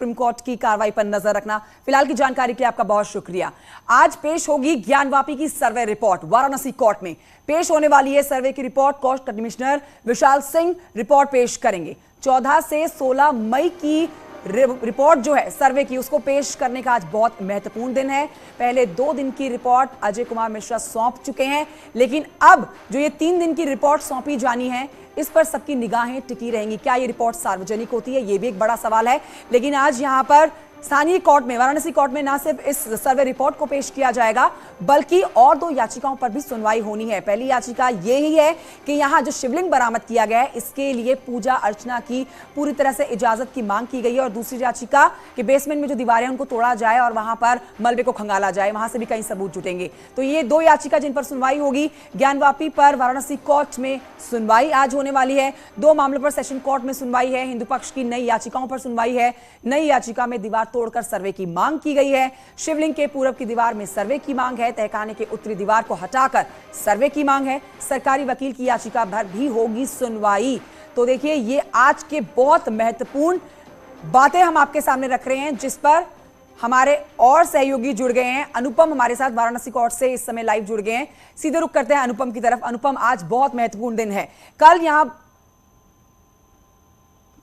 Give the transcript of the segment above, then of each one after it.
Supreme court की कार्रवाई पर नजर रखना। फिलहाल की जानकारी के लिए आपका बहुत शुक्रिया। आज पेश होगी ज्ञानवापी की सर्वे रिपोर्ट। वाराणसी कोर्ट में पेश होने वाली है सर्वे की report. Court commissioner Vishal Singh report पेश करेंगे। 14 से 16 मई की रिपोर्ट जो है सर्वे की, उसको पेश करने का आज बहुत महत्वपूर्ण दिन है। पहले 2 दिन की रिपोर्ट अजय कुमार मिश्रा सौंप चुके हैं, लेकिन अब जो ये 3 दिन की रिपोर्ट सौंपी जानी है, इस पर सबकी निगाहें टिकी रहेंगी। क्या ये रिपोर्ट सार्वजनिक होती है, ये भी एक बड़ा सवाल है। लेकिन आज यहां पर स्थानीय कोर्ट में, वाराणसी कोर्ट में, न सिर्फ इस सर्वे रिपोर्ट को पेश किया जाएगा, बल्कि और 2 याचिकाओं पर भी सुनवाई होनी है। पहली याचिका ये ही है कि यहां जो शिवलिंग बरामद किया गया है, इसके लिए पूजा अर्चना की पूरी तरह से इजाजत की मांग की गई है। और दूसरी याचिका कि बेसमेंट में जो दीवारें उनको तोड़ा जाए और वहां पर मलबे को खंगाला जाए, वहां से भी कई सबूत जुटेंगे। तो ये 2 याचिका जिन पर सुनवाई होगी। ज्ञानवापी पर वाराणसी कोर्ट में सुनवाई आज होने वाली है। 2 मामलों पर सेशन कोर्ट में सुनवाई है। हिंदू पक्ष की नई याचिकाओं पर सुनवाई है। नई याचिका में दीवार तोड़कर सर्वे की मांग की गई है। शिवलिंग के पूरब की दीवार में सर्वे की मांग है। तहखाने के उत्तरी दीवार को हटाकर सर्वे की मांग है। सरकारी वकील की याचिका पर भी होगी सुनवाई। तो देखिए, ये आज के बहुत महत्वपूर्ण बातें हम आपके सामने रख रहे हैं, जिस पर हमारे और सहयोगी जुड़ गए हैं। अनुपम हमारे साथ वाराणसी कोर्ट से इस समय लाइव जुड़ गए हैं। सीधे रुख करते हैं अनुपम की तरफ। अनुपम, आज बहुत महत्वपूर्ण दिन है।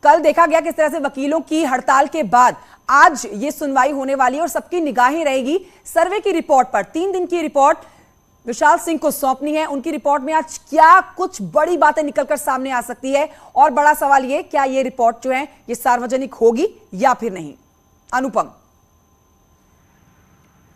कल देखा गया किस तरह से वकीलों की हड़ताल के बाद आज ये सुनवाई होने वाली है और सबकी निगाहें रहेगी सर्वे की रिपोर्ट पर। 3 दिन की रिपोर्ट विशाल सिंह को सौंपनी है। उनकी रिपोर्ट में आज क्या कुछ बड़ी बातें निकलकर सामने आ सकती है, और बड़ा सवाल ये, क्या ये रिपोर्ट जो है ये सार्वजनिक होगी या फिर नहीं? अनुपम।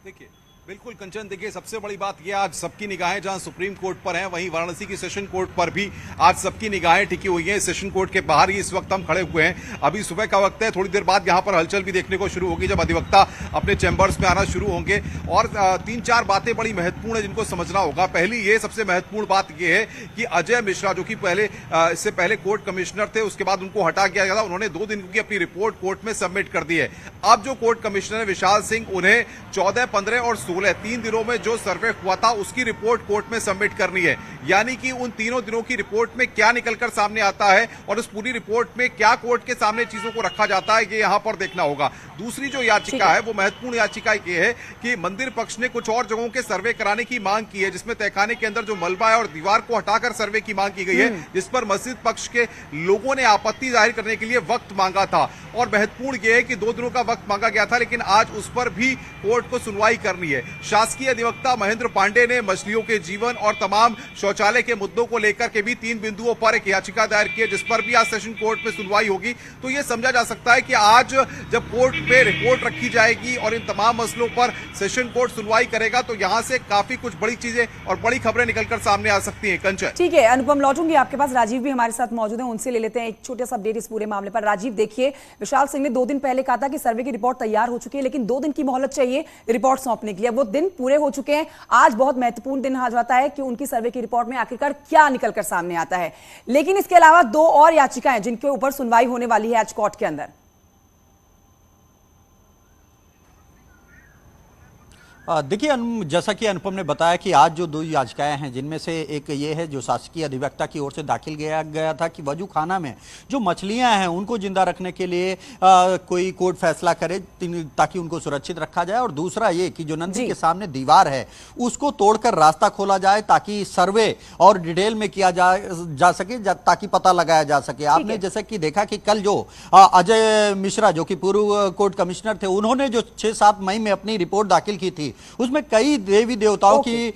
देखिए, बिल्कुल कंचन, देखिए सबसे बड़ी बात यह, आज सबकी निगाहें जहां सुप्रीम कोर्ट पर हैं, वहीं वाराणसी की सेशन कोर्ट पर भी आज सबकी निगाहें टिकी हुई हैं। सेशन कोर्ट के बाहर ही इस वक्त हम खड़े हुए हैं। अभी सुबह का वक्त है। थोड़ी देर बाद यहां पर हलचल भी देखने को शुरू होगी, जब अधिवक्ता अपने चैंबर्स में आना शुरू होंगे। और 3-4 बातें बड़ी महत्वपूर्ण है जिनको समझना होगा। पहली ये सबसे महत्वपूर्ण बात यह है कि अजय मिश्रा, जो कि इससे पहले कोर्ट कमिश्नर थे, उसके बाद उनको हटा दिया गया था, उन्होंने 2 दिन की अपनी रिपोर्ट कोर्ट में सबमिट कर दी है। अब जो कोर्ट कमिश्नर है विशाल सिंह, उन्हें 14, 15 और 16 3 दिनों में जो सर्वे हुआ था उसकी रिपोर्ट कोर्ट में सबमिट करनी है। यानी कि उन तीनों दिनों की रिपोर्ट में क्या निकलकर सामने आता है और उस पूरी रिपोर्ट में क्या कोर्ट के सामने चीजों को रखा जाता है, ये यहां पर देखना होगा। दूसरी जो याचिका है वो महत्वपूर्ण याचिका ये है कि मंदिर पक्ष ने कुछ और जगहों के सर्वे कराने की मांग की है, जिसमें तहखाने के अंदर जो मलबा है और दीवार को हटाकर सर्वे की मांग की गई है, जिस पर मस्जिद पक्ष के लोगों ने आपत्ति जाहिर करने के लिए वक्त मांगा था। और महत्वपूर्ण यह है कि 2 दिनों का वक्त मांगा गया था, लेकिन आज उस पर भी कोर्ट को सुनवाई करनी है। शासकीय अधिवक्ता महेंद्र पांडे ने मछलियों के जीवन और तमाम शौचालय के मुद्दों को लेकर के भी 3 बिंदुओं पर एक याचिका दायर की है, जिस पर भी आज सेशन कोर्ट में सुनवाई होगी। तो यह समझा जा सकता है कि आज जब कोर्ट में रिपोर्ट रखी जाएगी और इन तमाम मसलों पर सेशन कोर्ट सुनवाई करेगा, तो यहां से काफी कुछ बड़ी चीजें और बड़ी खबरें निकलकर सामने आ सकती हैं। कंचन, ठीक है अनुपम, लौटूंगी आपके पास। राजीव भी हमारे साथ मौजूद है, उनसे ले लेते हैं एक छोटा सा अपडेट इस पूरे मामले पर। राजीव, देखिए, विशाल सिंह ने 2 दिन पहले कहा था कि सर्वे की रिपोर्ट तैयार हो चुकी है, लेकिन 2 दिन की मोहलत चाहिए रिपोर्ट सौंपने के लिए। वो दिन पूरे हो चुके हैं। आज बहुत महत्वपूर्ण दिन आ जाता है कि उनकी सर्वे की रिपोर्ट में आखिरकार क्या निकलकर सामने आता है। लेकिन इसके अलावा 2 और याचिकाएं जिनके ऊपर सुनवाई होने वाली है आज कोर्ट के अंदर। देखिए, जैसा कि अनुपम ने बताया कि आज जो 2 याचिकाएं हैं, जिनमें से एक ये है जो शासकीय अधिवक्ता की ओर से दाखिल किया गया था कि वजू खाना में जो मछलियां हैं उनको जिंदा रखने के लिए कोई कोर्ट फैसला करे ताकि उनको सुरक्षित रखा जाए। और दूसरा ये कि जो नंदी के सामने दीवार है उसको तोड़कर रास्ता खोला जाए ताकि सर्वे और डिटेल में किया जा सके, ताकि पता लगाया जा सके। आपने जैसे कि देखा कि कल जो अजय मिश्रा, जो कि पूर्व कोर्ट कमिश्नर थे, उन्होंने जो 6-7 मई में अपनी रिपोर्ट दाखिल की थी, उसमें कई देवी देवताओं की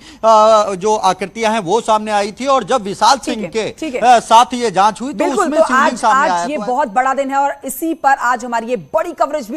जो आकृतियां हैं वो सामने आई थी। और जब विशाल सिंह के साथ ये जांच हुई तो उसमें शिवलिंग सामने आया। आज ये बहुत बड़ा दिन है और इसी पर आज हमारी ये बड़ी कवरेज भी